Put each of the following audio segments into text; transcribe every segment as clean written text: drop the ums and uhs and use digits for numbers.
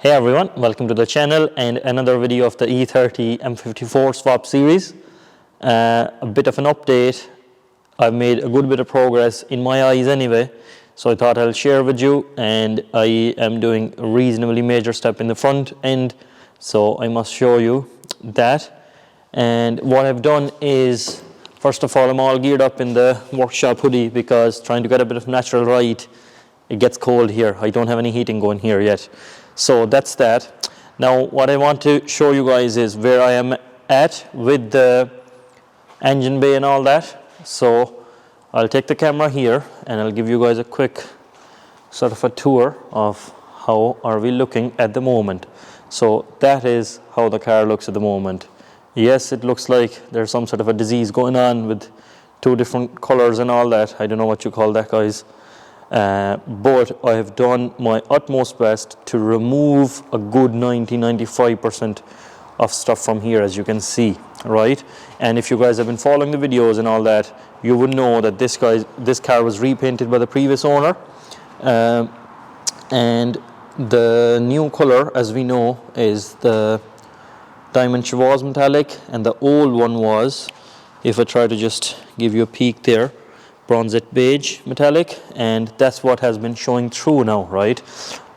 Hey everyone, welcome to the channel and another video of the E30 M54 swap series. A bit of an update. I've made a good bit of progress in my eyes anyway, so I thought I'll share with you, and I am doing a reasonably major step in the front end, so I must show you that. And what I've done is, first of all, I'm all geared up in the workshop hoodie because trying to get a bit of natural light, it gets cold here. I don't have any heating going here yet. So that's that. Now what I want to show you guys is where I am at with the engine bay and all that. So I'll take the camera here and I'll give you guys a quick sort of a tour of how are we looking at the moment. So that is how the car looks at the moment. Yes, it looks like there's some sort of a disease going on with two different colors and all that. I don't know what you call that, guys. But I have done my utmost best to remove a good 90-95% of stuff from here, as you can see, right? And if you guys have been following the videos and all that, you would know that this car was repainted by the previous owner, and the new color, as we know, is the diamond chevaux metallic, and the old one was, if I try to just give you a peek there, bronzette beige metallic, and that's what has been showing through now, right,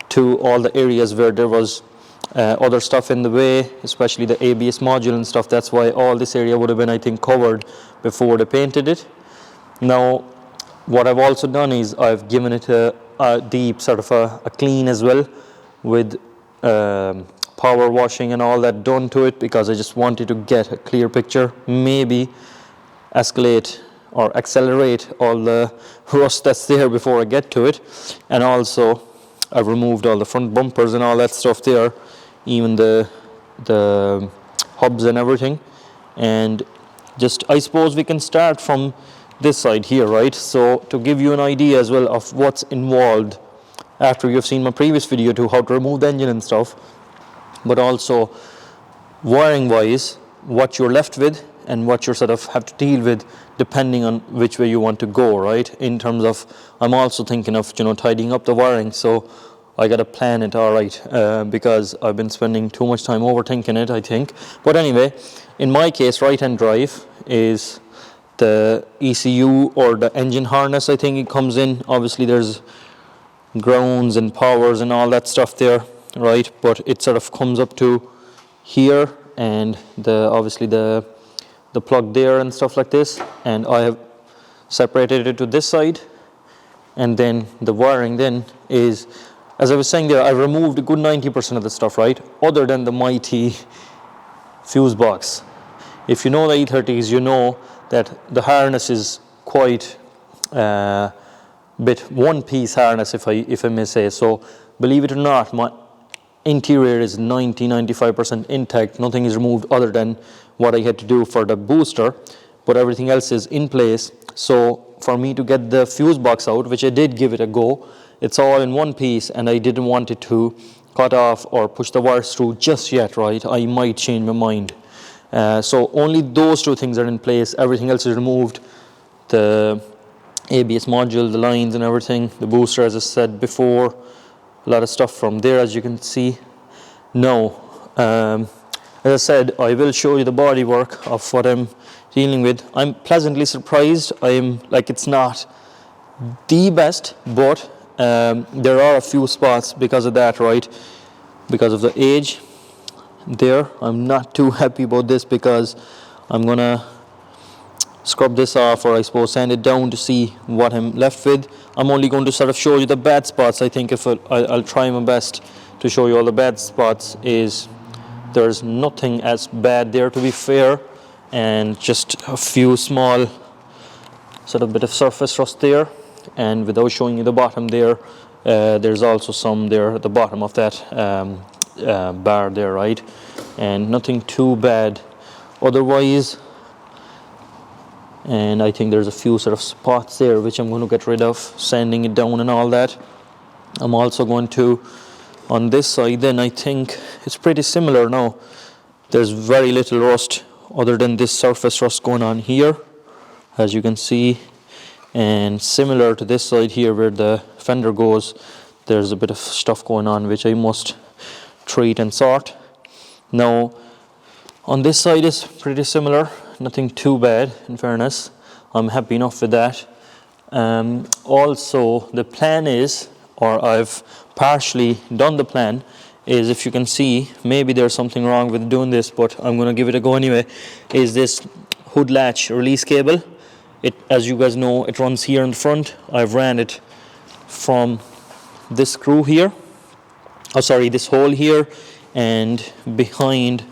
to all the areas where there was other stuff in the way, especially the ABS module and stuff. That's why all this area would have been, I think, covered before they painted it. Now what I've also done is I've given it a deep sort of a clean as well, with power washing and all that done to it, because I just wanted to get a clear picture, maybe escalate or accelerate all the rust that's there before I get to it. And also I've removed all the front bumpers and all that stuff there, even the hubs and everything. And just, I suppose we can start from this side here, right? So to give you an idea as well of what's involved, after you've seen my previous video to how to remove the engine and stuff, but also wiring wise, what you're left with and what you sort of have to deal with depending on which way you want to go, right? In terms of, I'm also thinking of, tidying up the wiring, so I gotta plan it all right, because I've been spending too much time overthinking it, I think. But anyway, in my case, right-hand drive is the ECU or the engine harness, I think it comes in. Obviously there's grounds and powers and all that stuff there, right? But it sort of comes up to here, and obviously the plug there and stuff like this, and I have separated it to this side. And then the wiring then is, as I was saying there, I removed a good 90% of the stuff, right, other than the mighty fuse box. If you know the E30s, you know that the harness is quite bit one-piece harness, if I may say. So believe it or not, my interior is 90-95% intact. Nothing is removed other than what I had to do for the booster, but everything else is in place. So for me to get the fuse box out, which I did give it a go, it's all in one piece, and I didn't want it to cut off or push the wires through just yet, right? I might change my mind. So only those two things are in place. Everything else is removed. The ABS module, the lines and everything, the booster, as I said before, a lot of stuff from there, as you can see. Now, as I said, I will show you the bodywork of what I'm dealing with. I'm pleasantly surprised. It's not the best, but there are a few spots because of that, right? Because of the age there. I'm not too happy about this, because I'm gonna scrub this off, or I suppose sand it down to see what I'm left with. I'm only going to sort of show you the bad spots. I think if I'll try my best to show you all the bad spots. Is there's nothing as bad there, to be fair, and just a few small sort of bit of surface rust there. And without showing you the bottom there, there's also some there at the bottom of that bar there, right? And nothing too bad otherwise. And I think there's a few sort of spots there which I'm going to get rid of, sanding it down and all that. I'm also going to, on this side then, I think it's pretty similar now. There's very little rust other than this surface rust going on here, as you can see. And similar to this side here where the fender goes, there's a bit of stuff going on which I must treat and sort. Now on this side is pretty similar, nothing too bad in fairness. I'm happy enough with that. Also the plan is, or I've partially done the plan, is, if you can see, maybe there's something wrong with doing this, but I'm going to give it a go anyway, is this hood latch release cable. It, as you guys know, it runs here in the front. I've ran it from this screw here, this hole here, and behind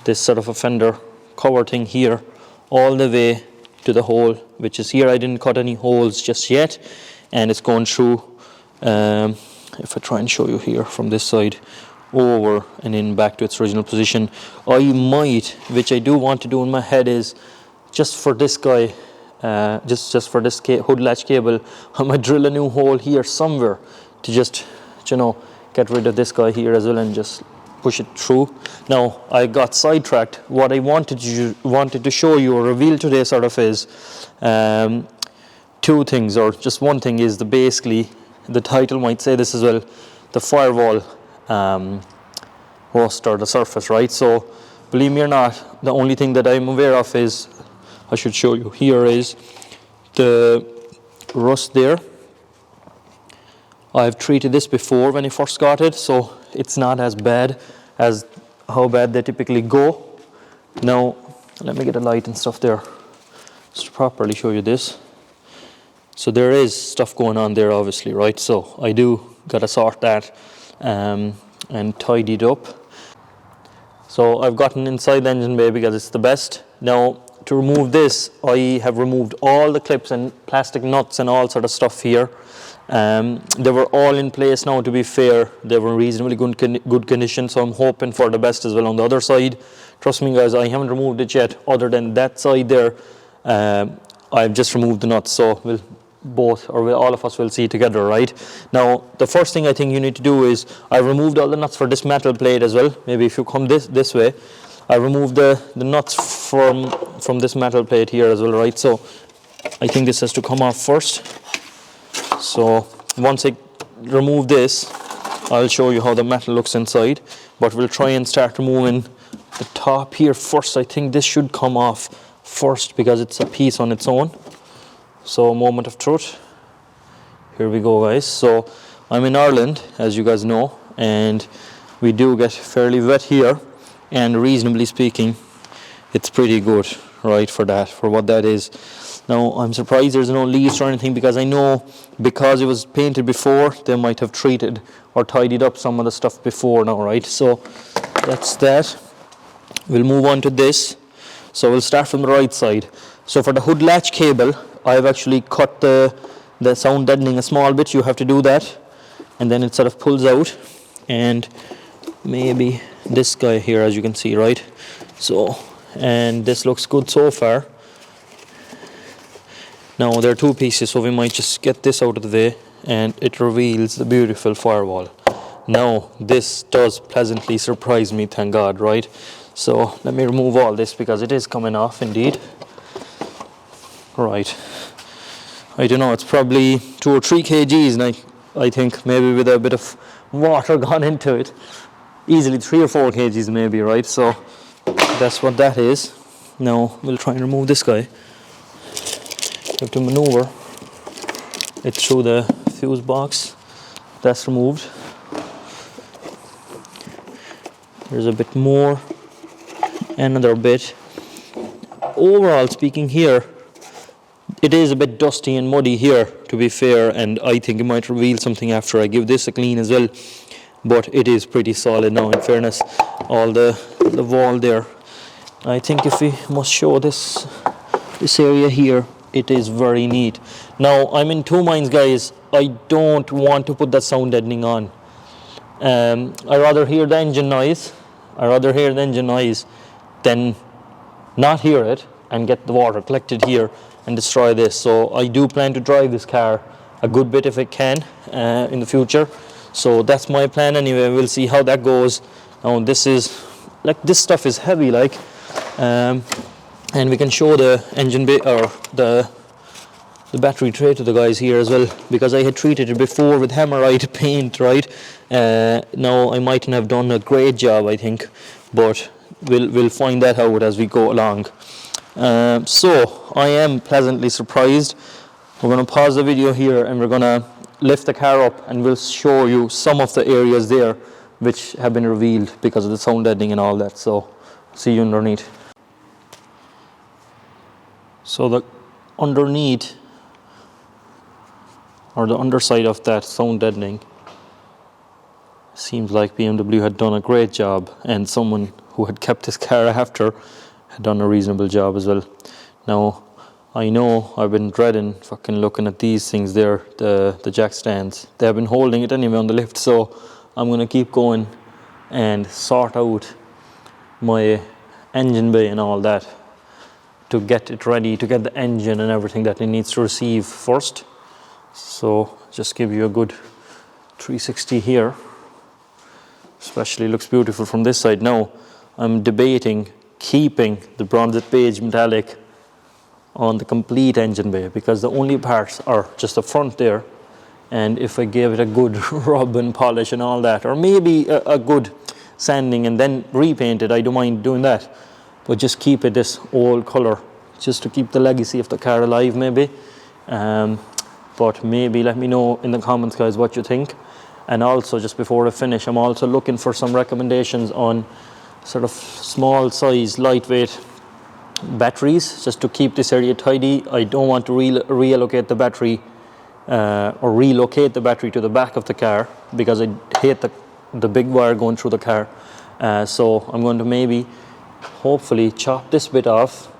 this sort of a fender cover thing here, all the way to the hole which is here. I didn't cut any holes just yet, and it's going through, if I try and show you here from this side, over and in back to its original position. I might, which I do want to do in my head, is just for this guy, just for this hood latch cable, I might drill a new hole here somewhere to just, you know, get rid of this guy here as well and just push it through. Now I got sidetracked. What I wanted to show you or reveal today sort of is two things, or just one thing, is basically the title might say this as well, the Firewall rust or the surface, right? So believe me or not, the only thing that I'm aware of is, I should show you here, is the rust there. I've treated this before when I first got it, so it's not as bad as how bad they typically go. Now let me get a light and stuff there just to properly show you this. So there is stuff going on there obviously, right? So I do gotta sort that and tidy it up. So I've gotten inside the engine bay because it's the best. Now to remove this, I have removed all the clips and plastic nuts and all sort of stuff here. They were all in place now, to be fair. They were reasonably good condition, so I'm hoping for the best as well on the other side. Trust me guys, I haven't removed it yet, other than that side there. I've just removed the nuts, so all of us will see together, right? Now the first thing I think you need to do is, I removed all the nuts for this metal plate as well. Maybe if you come this way, I removed the nuts from this metal plate here as well, right? So I think this has to come off first. So once I remove this, I'll show you how the metal looks inside, but we'll try and start removing the top here first. I think this should come off first because it's a piece on its own. So a moment of truth. Here we go guys. So I'm in Ireland, as you guys know, and we do get fairly wet here, and reasonably speaking it's pretty good, right, for what that is. Now I'm surprised there's no leaves or anything, because I know, because it was painted before, they might have treated or tidied up some of the stuff before now, right? So that's that. We'll move on to this. So we'll start from the right side. So for the hood latch cable, I've actually cut the sound deadening a small bit. You have to do that, and then it sort of pulls out, and maybe this guy here, as you can see, right? So, and this looks good so far. Now there are two pieces, so we might just get this out of the way, and it reveals the beautiful Firewall. Now this does pleasantly surprise me, thank God, right? So let me remove all this because it is coming off indeed. Right, I don't know, it's probably 2 or 3 kgs, and I think maybe with a bit of water gone into it, easily 3 or 4 kgs maybe, right? So that's what that is. Now we'll try and remove this guy. You have to maneuver it through the fuse box. That's removed. There's a bit more, another bit. Overall speaking here, it is a bit dusty and muddy here, to be fair, and I think it might reveal something after I give this a clean as well, but it is pretty solid now, in fairness. All the wall there, I think if we must show this area here, it is very neat. Now I'm in two minds guys. I don't want to put that sound deadening on. I rather hear the engine noise than not hear it and get the water collected here and destroy this. So I do plan to drive this car a good bit if I can in the future. So that's my plan anyway. We'll see how that goes. Now this stuff is heavy, and we can show the engine bay or the the battery tray to the guys here as well, because I had treated it before with hammerite paint, right? Now I mightn't have done a great job, I think, but we'll find that out as we go along. So I am pleasantly surprised. We're going to pause the video here and we're going to lift the car up and we'll show you some of the areas there which have been revealed because of the sound deadening and all that. So see you underneath. So the underneath, or the underside of that sound deadening, seems like BMW had done a great job, and someone who had kept his car after had done a reasonable job as well. Now I know I've been dreading fucking looking at these things there, the jack stands. They have been holding it anyway on the lift, so I'm going to keep going and sort out my engine bay and all that to get it ready, to get the engine and everything that it needs to receive first. So just give you a good 360 here. Especially looks beautiful from this side. Now I'm debating keeping the bronzed beige metallic on the complete engine bay, because the only parts are just the front there, and if I gave it a good rub and polish and all that, or maybe a good sanding and then repaint it, I don't mind doing that, but just keep it this old color just to keep the legacy of the car alive maybe. But maybe let me know in the comments, guys, what you think. And also, just before I finish, I'm also looking for some recommendations on sort of small size, lightweight batteries, just to keep this area tidy. I don't want to reallocate the battery or relocate the battery to the back of the car, because I hate the big wire going through the car. So I'm going to maybe hopefully chop this bit off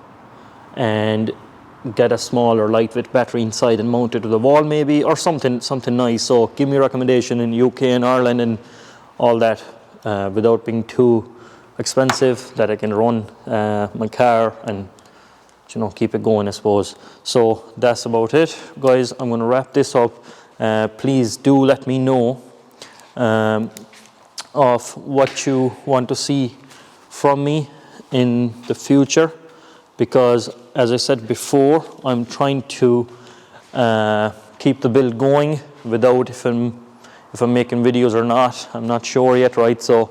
and get a smaller lightweight battery inside and mount it to the wall maybe, or something nice. So give me a recommendation in UK and Ireland and all that, without being too expensive, that I can run my car and, you know, keep it going, I suppose. So that's about it, guys. I'm going to wrap this up. Please do let me know of what you want to see from me in the future, because as I said before, I'm trying to keep the build going without if I'm making videos or not. I'm not sure yet, right? So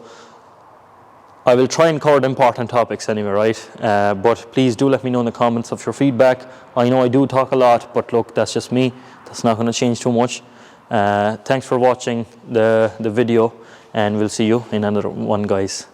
I will try and cover the important topics anyway, right? But please do let me know in the comments of your feedback. I know I do talk a lot, but look, that's just me. That's not going to change too much. Thanks for watching the video, and we'll see you in another one, guys.